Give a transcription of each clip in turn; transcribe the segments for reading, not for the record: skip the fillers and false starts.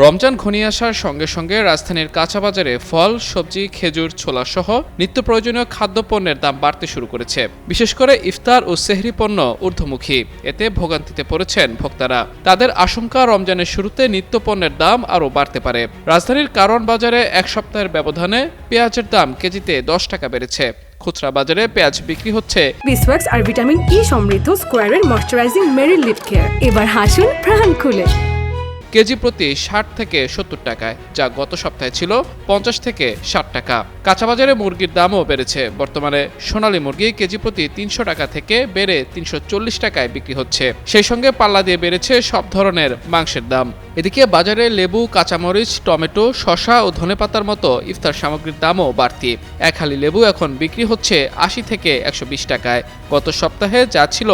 রমজান ঘনিয়ে আসার সঙ্গে সঙ্গে রাজধানীর কাঁচা বাজারে ফল, সবজি, খেজুর, ছোলা সহ নিত্য প্রয়োজনীয় খাদ্যপণ্যের দাম বাড়তে শুরু করেছে। বিশেষ করে ইফতার ও সেহরি পণ্য ঊর্ধ্বমুখী। এতে ভোগান্তিতে পড়েছেন ভোক্তারা। তাদের আশঙ্কা, রমজানের শুরুতে নিত্য পণ্যের দাম আরও বাড়তে পারে। রাজধানীর কারওয়ান বাজারে এক সপ্তাহের ব্যবধানে পেঁয়াজের দাম কেজিতে 10 টাকা বেড়েছে। খুচরা বাজারে পেঁয়াজ বিক্রি হচ্ছে বিসওয়াক্স আর ভিটামিন ই সমৃদ্ধ স্কোয়ারের ময়শ্চারাইজিং মেরি লিপ কেয়ার। এবার হাসুন প্রাণ খুলে। কেজি প্রতি 60 থেকে 70 টাকায়, যা গত সপ্তাহে ছিল 50 থেকে 60 টাকা। কাঁচা বাজারে মুরগির দামও বেড়েছে। বর্তমানে সোনালী মুরগি কেজি প্রতি 300 টাকা থেকে বেড়ে 340 টাকায় বিক্রি হচ্ছে। সেই সঙ্গে পাল্লা দিয়ে বেড়েছে সব ধরনের মাংসের দাম। এদিকে বাজারে লেবু, কাঁচামরিচ, টমেটো, শসা ও ধনেপাতার মতো ইফতার সামগ্রীর দামও বাড়তি। এক হালি লেবু এখন বিক্রি হচ্ছে 80 থেকে 120 টাকায়। গত সপ্তাহে যা ছিল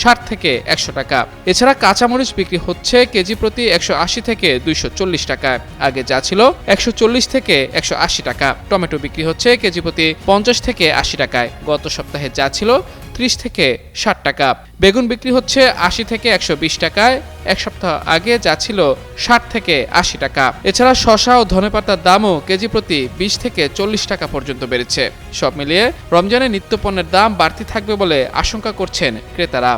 60 থেকে 100 টাকা। এছাড়া কাঁচামরিচ বিক্রি হচ্ছে কেজি প্রতি 180 থেকে 240 টাকায়। আগে যা ছিল 140 থেকে 180 টাকা। টমেটো বিক্রি হচ্ছে কেজি প্রতি 50 থেকে 80 টাকায়। গত সপ্তাহে যা ছিল 30 থেকে 60 টাকা। বেগুন বিক্রি হচ্ছে 80 থেকে 120 টাকায়। এক সপ্তাহ আগে যা ছিল 60 থেকে 80 টাকা। এছাড়া শসা ও ধনেপাতার দামও কেজি প্রতি 20 থেকে 40 টাকা পর্যন্ত বেড়েছে। সব মিলিয়ে রমজানে নিত্যপণ্যের দাম বাড়তি থাকবে বলে আশঙ্কা করছেন ক্রেতারা।